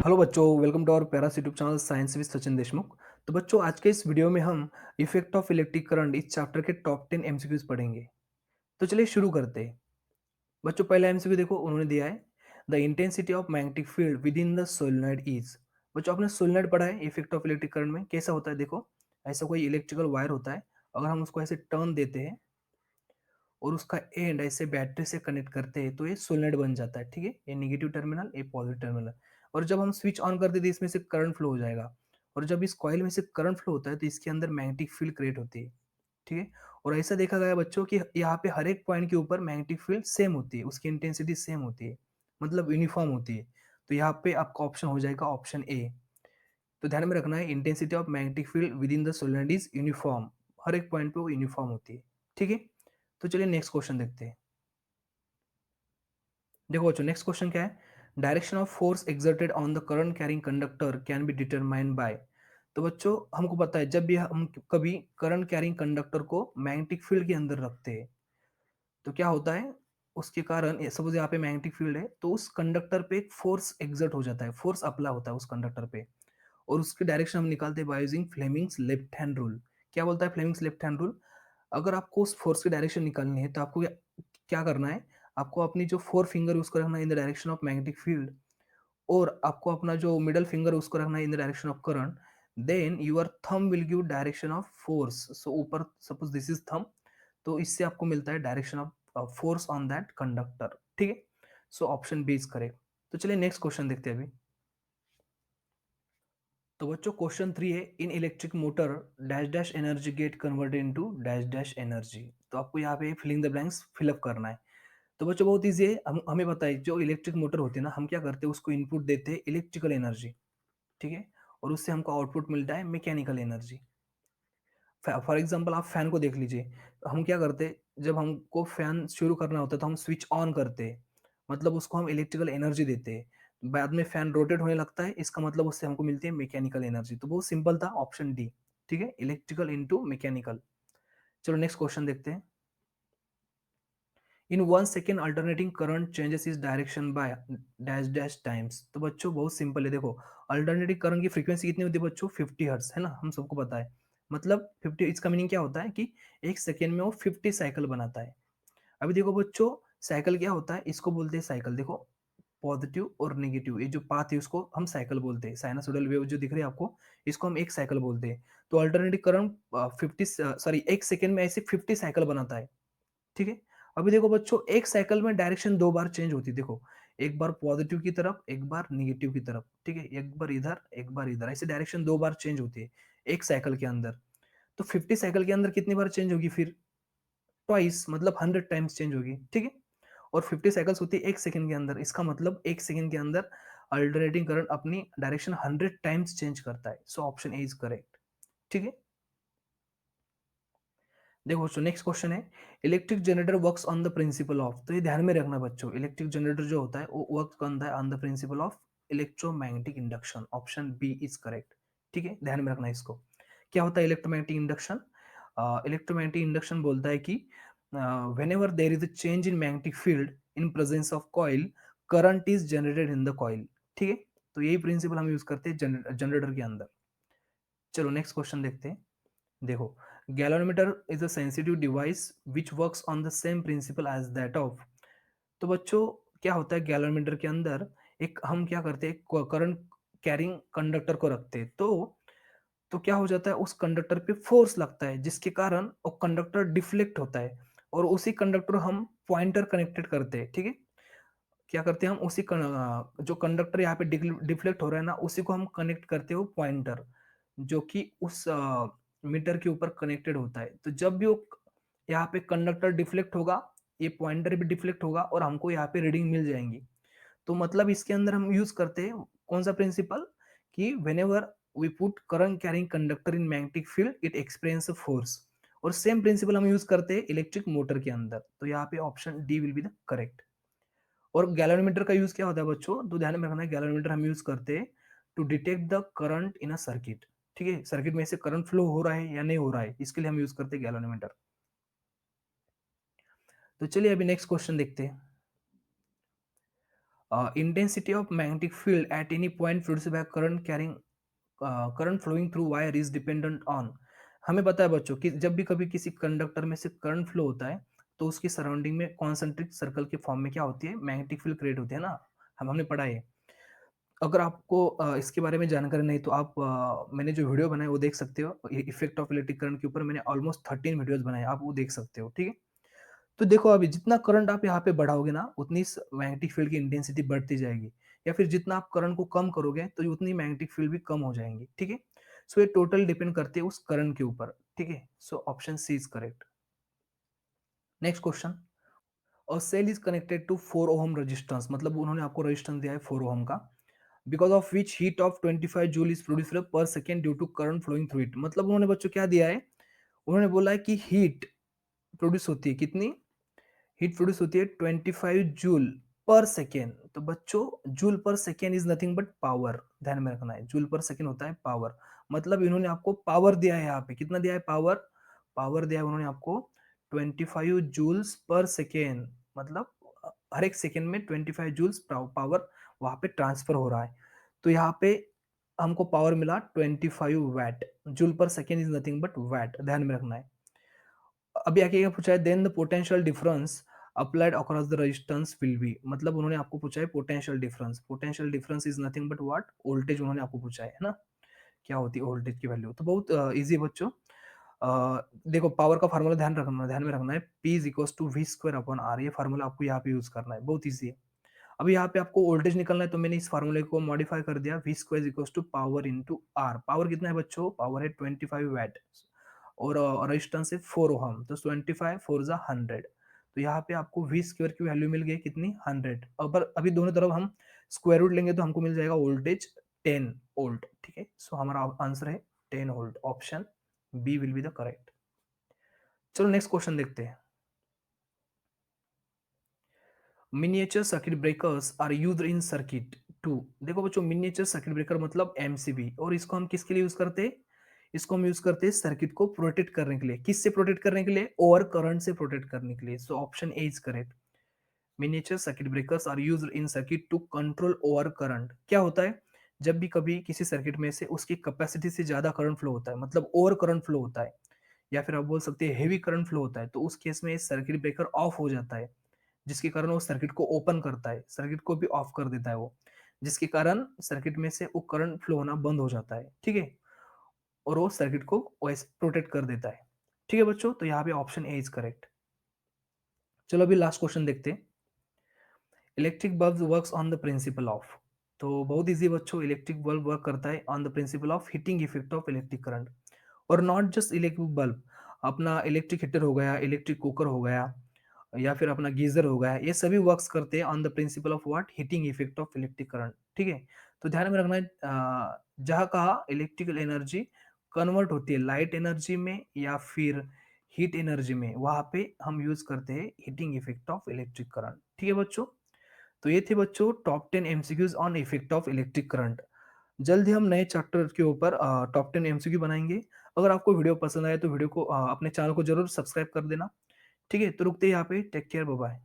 Hello बच्चों, welcome to our Paras YouTube channel science with Sachin Deshmukh. तो बच्चों, आज के इस वीडियो में हम इफेक्ट ऑफ इलेक्ट्रिक करंट इस चैप्टर के टॉप 10 एमसीक्यूज पढ़ेंगे। तो चलिए शुरू करते हैं। बच्चों, पहला एमसीक्यू देखो, उन्होंने दिया है the intensity of magnetic field within the solenoid is. बच्चों, आपने सोलेनॉइड पढ़ा है, इफेक्ट ऑफ इलेक्ट्रिक करंट में कैसा होता है। देखो, ऐसा कोई इलेक्ट्रिकल वायर होता है, अगर हम उसको ऐसे टर्न देते हैं और उसका एंड ऐसे बैटरी से कनेक्ट करते हैं तो ये सोलेनॉइड बन जाता है। ठीक है, ये नेगेटिव टर्मिनल, ये पॉजिटिव टर्मिनल। और जब हम स्विच ऑन कर देते हैं, इसमें से करंट फ्लो हो जाएगा। और जब इस कॉइल में से करंट फ्लो होता है तो इसके अंदर मैग्नेटिक फील्ड क्रिएट होती है। ठीक है, और ऐसा देखा गया है बच्चों कि यहाँ पे हर एक पॉइंट के ऊपर मैग्नेटिक फील्ड सेम होती है, उसकी इंटेंसिटी सेम होती है, मतलब यूनिफॉर्म होती है। तो यहाँ पे आपका ऑप्शन हो जाएगा ऑप्शन ए। तो ध्यान में रखना है, intensity of magnetic field within the solenoid is uniform. हर एक पॉइंट पे वो यूनिफॉर्म होती है। ठीक है, तो चलिए नेक्स्ट क्वेश्चन देखते हैं। देखो बच्चों, नेक्स्ट क्वेश्चन क्या है। Direction of force exerted on the current carrying conductor can be determined by. तो बच्चों, हमको पता है जब भी हम कभी करंट कैरिंग कंडक्टर को मैग्नेटिक फील्ड के अंदर रखते हैं तो क्या होता है, उसके कारण सपोज यहाँ पे मैग्नेटिक फील्ड है तो उस कंडक्टर पे एक फोर्स एक्सर्ट हो जाता है, फोर्स अप्लाई होता है उस कंडक्टर पे। और उसकी डायरेक्शन हम निकालते हैं by using Fleming's left hand rule. क्या बोलता है फ्लेमिंग्स लेफ्ट हैंड रूल। अगर आपको उस फोर्स की डायरेक्शन निकालनी है तो आपको क्या क्या करना है, आपको अपनी जो फोर फिंगर उसको रखना है in the direction of magnetic field, और आपको अपना जो मिडल फिंगर उसको रखना है in the direction of current. Then your thumb will give direction of force. So ऊपर सपोज दिस इज थंब, तो इससे आपको मिलता है direction of force on that conductor. ठीक है, so option B is correct. तो चलिए नेक्स्ट क्वेश्चन देखते हैं अभी। तो बच्चों, क्वेश्चन 3 है, इन electric motor dash dash energy get converted into dash dash energy. तो आपको यहाँ पे फिलिंग द ब्लैंक्स फिलअप करना है। तो बच्चों, बहुत ईजी है, हमें पता है जो इलेक्ट्रिक मोटर होती है ना, हम क्या करते हैं, उसको इनपुट देते हैं इलेक्ट्रिकल एनर्जी। ठीक है, और उससे हमको आउटपुट मिलता है मैकेनिकल एनर्जी। फॉर एग्जाम्पल आप फैन को देख लीजिए, हम क्या करते हैं, जब हमको फैन शुरू करना होता है तो हम स्विच ऑन करते हैं, मतलब उसको हम इलेक्ट्रिकल एनर्जी देते हैं। बाद में फैन रोटेट होने लगता है, इसका मतलब उससे हमको मिलती है मैकेनिकल एनर्जी। तो बहुत सिंपल था, ऑप्शन डी। ठीक है, इलेक्ट्रिकल इनटू मैकेनिकल। चलो नेक्स्ट क्वेश्चन देखते हैं। इन 1 second alternating current changes is direction by dash dash times. तो बच्चों बहुत सिंपल है, देखो अल्टरनेटिंग करंट की फ्रीक्वेंसी कितनी होती है बच्चों, 50 हर्ट्ज है ना, हम सबको पता है। मतलब 50, इसका मीनिंग क्या होता है कि 1 सेकेंड में वो 50 साइकिल बनाता है। अभी देखो बच्चों, साइकिल क्या होता है, इसको बोलते हैं साइकिल। देखो, पॉजिटिव और नेगेटिव ये जो पाथ है उसको हम साइकिल बोलते हैं। साइनसोइडल वेव जो दिख रही है आपको, इसको हम एक साइकिल बोलते हैं। तो अल्टरनेटिव करंट 1 सेकेंड में ऐसे 50 साइकिल बनाता है। ठीक है, अभी देखो बच्चों, एक साइकिल में डायरेक्शन दो बार चेंज होती है। देखो, एक बार पॉजिटिव की तरफ, एक बार निगेटिव की तरफ। ठीक है, एक बार इधर एक बार इधर, ऐसे डायरेक्शन दो बार चेंज होती है एक साइकिल के अंदर। तो 50 साइकिल के अंदर कितनी बार चेंज होगी फिर, ट्वाइस, मतलब 100 टाइम्स चेंज होगी। ठीक है, और 50 साइकिल्स होती है 1 सेकंड के अंदर, इसका मतलब 1 सेकंड के अंदर अल्टरनेटिंग करंट अपनी डायरेक्शन 100 टाइम्स चेंज करता है। So option A is correct. ठीक है, देखो बच्चों नेक्स्ट क्वेश्चन है, electric generator works on the principle of. तो ये ध्यान में रखना बच्चों, इलेक्ट्रिक जनरेटर जो होता है वो वर्क करता है on the principle of electromagnetic induction. Option B is correct. ठीक है, ध्यान में रखना इसको। क्या होता है इलेक्ट्रोमैग्नेटिक इंडक्शन। इलेक्ट्रोमैग्नेटिक इंडक्शन बोलता है कि whenever there is a change in magnetic field in presence of coil, current is generated in the coil। ठीक है, तो यही प्रिंसिपल हम यूज करते हैं जनरेटर के अंदर। चलो नेक्स्ट क्वेश्चन देखते हैं। देखो, galvanometer is a sensitive device which works on the same principle as that of. तो बच्चों, क्या होता है गैलोमीटर के अंदर, एक हम क्या करते हैं, करंट कैरिंग कंडक्टर को रखते हैं। तो क्या हो जाता है, उस कंडक्टर पे फोर्स लगता है जिसके कारण वो कंडक्टर डिफ्लेक्ट होता है, और उसी कंडक्टर हम पॉइंटर कनेक्टेड करते हैं। ठीक है, क्या करते हैं हम उसी जो कंडक्टर यहाँ पे डिफ्लेक्ट हो रहा है ना, उसी को हम कनेक्ट करते हो पॉइंटर, जो कि उस मीटर के ऊपर कनेक्टेड होता है। तो जब भी वो यहाँ पे कंडक्टर डिफ्लेक्ट होगा, ये पॉइंटर भी डिफ्लेक्ट होगा और हमको यहाँ पे रीडिंग मिल जाएंगी। तो मतलब इसके अंदर हम यूज करते हैं कौन सा प्रिंसिपल, कि whenever we put current carrying conductor in magnetic field it experience force. और सेम प्रिंसिपल हम यूज करते हैं इलेक्ट्रिक मोटर के अंदर। तो यहाँ पे option D will be the correct. और गैलोमीटर का यूज क्या होता है बच्चों, तो ध्यान में रखना है, गैलोमीटर हम यूज करते हैं to detect the current in a circuit. ठीक है, सर्किट में से करंट फ्लो हो रहा है या नहीं हो रहा है, इसके लिए हम यूज करते हैं गैलोमीटर। तो चलिए अभी नेक्स्ट क्वेश्चन देखते हैं। Intensity of magnetic field at any point produce by current carrying current flowing through wire is dependent on. हमें पता है बच्चों कि जब भी कभी किसी कंडक्टर में से करंट फ्लो होता है तो उसकी सराउंडिंग में कॉन्सेंट्रिक सर्कल के फॉर्म में क्या होती है, मैग्नेटिक फील्ड क्रिएट होती है ना। हमने पढ़ा है। अगर आपको इसके बारे में जानकारी नहीं तो आप मैंने जो वीडियो बनाया वो देख सकते हो, इफेक्ट ऑफ इलेक्ट्रिक करंट के ऊपर मैंने ऑलमोस्ट 13 वीडियोस बनाए, आप वो देख सकते हो, ठीक है। तो देखो अभी जितना करंट आप यहाँ पे बढ़ाओगे ना उतनी मैग्नेटिक फील्ड की इंटेंसिटी बढ़ती जाएगी, या फिर जितना आप करंट को कम करोगे तो उतनी मैग्नेटिक फील्ड भी कम हो जाएंगी, ठीक है। सो ये टोटल डिपेंड करते हैं उस करंट के ऊपर, ठीक है। So option C is correct. Next question, और cell is connected to 4 ohm resistance, मतलब उन्होंने आपको रेजिस्टेंस दिया है 4 ओम का, because of which heat of 25 joule is produced per second due to current flowing through it. मतलब उन्होंने बच्चों क्या दिया है, उन्होंने बोला है कि हीट प्रोड्यूस होती है कितनी, हीट प्रोड्यूस होती है 25 जूल पर सेकेंड। तो बच्चों joule per second is nothing but power, ध्यान में रखना है, जूल पर सेकेंड होता है पावर। मतलब इन्होंने आपको पावर दिया है, यहाँ पे कितना दिया है पावर, पावर दिया है उन्होंने आपको 25 जूल्स पर सेकेंड, मतलब हर एक सेकेंड में 25 जूल्स पावर वहां पे ट्रांसफर हो रहा है। तो यहाँ पे हमको पावर मिला 25 watt, joule per second is nothing but watt, ध्यान में रखना है। अभी आगे क्या पूछा है, then the potential difference applied across the resistance will be, मतलब उन्होंने आपको पूछा है potential difference, potential difference is nothing but what, voltage उन्होंने आपको पूछा है ना, क्या होती है वोल्टेज की वैल्यू। तो बहुत इजी बच्चों। देखो पावर का फार्मूला ध्यान में रखना है, P is equal to V square upon R, ये फार्मूला आपको यहाँ पे यूज करना है, बहुत ईजी है। अभी यहाँ पे आपको वोल्टेज निकलना है तो मैंने इस फार्मूले को मॉडिफाई कर दिया, V square equal to power into R. Power कितना है बच्चों, पावर है 25 वैट, और रेजिस्टेंस है 4 ओहम, तो 25 4 जा 100। तो यहाँ पे आपको वी स्क्वायर की वैल्यू मिल गई कितनी 100। अब अभी दोनों तरफ हम स्क्वायर रूट लेंगे तो हमको मिल जाएगा वोल्टेज 10 वोल्ट, ठीक है। सो हमारा आंसर है 10 volt, option B will be the correct. चलो नेक्स्ट क्वेश्चन देखते हैं। Miniature circuit breakers are used in circuit to. देखो बच्चों मिनिएचर सर्किट ब्रेकर मतलब एमसीबी, और इसको हम किसके लिए यूज करते हैं, इसको हम यूज करते हैं सर्किट को प्रोटेक्ट करने के लिए। किससे प्रोटेक्ट करने के लिए, ओवर करंट से प्रोटेक्ट करने के लिए। So option A is correct. Miniature circuit breakers are used in circuit to control over current. क्या होता है, जब भी कभी किसी सर्किट में से उसकी कैपेसिटी से ज्यादा करंट फ्लो होता है, मतलब ओवर करंट फ्लो होता है, या फिर आप बोल सकते हैं हेवी करंट फ्लो होता है, तो उस केस में सर्किट ब्रेकर ऑफ हो जाता है, जिसके कारण वो सर्किट को ओपन करता है, सर्किट को भी ऑफ कर देता है वो, जिसके कारण सर्किट में से वो करंट फ्लो होना बंद हो जाता है, ठीक है। और वो सर्किट को वैसे प्रोटेक्ट कर देता है, ठीक है बच्चों। तो यहाँ पे ऑप्शन ए इज करेक्ट। चलो अभी लास्ट क्वेश्चन देखते हैं। Electric bulb works on the principle of. तो बहुत इजी बच्चों, इलेक्ट्रिक बल्ब वर्क करता है on the principle of heating effect of electric current. और नॉट जस्ट इलेक्ट्रिक बल्ब, अपना इलेक्ट्रिक हीटर हो गया, इलेक्ट्रिक कुकर हो गया, या फिर अपना गीजर हो गया, ये सभी वर्क्स करते हैं on the principle of what, heating effect of electric current, ठीक है। तो ध्यान में रखना है, जहाँ कहा इलेक्ट्रिकल एनर्जी कन्वर्ट होती है लाइट एनर्जी में या फिर हीट एनर्जी में, वहां पे हम यूज करते हैं heating effect of electric current, ठीक है बच्चों। तो ये थे बच्चों top 10 MCQs on effect of electric current. जल्द ही हम नए चैप्टर के ऊपर टॉप 10 एमसीक्यू बनाएंगे। अगर आपको वीडियो पसंद आए तो वीडियो को अपने चैनल को जरूर सब्सक्राइब कर देना, ठीक है। तो रुकते हैं यहाँ पे, टेक केयर, बाय बाय।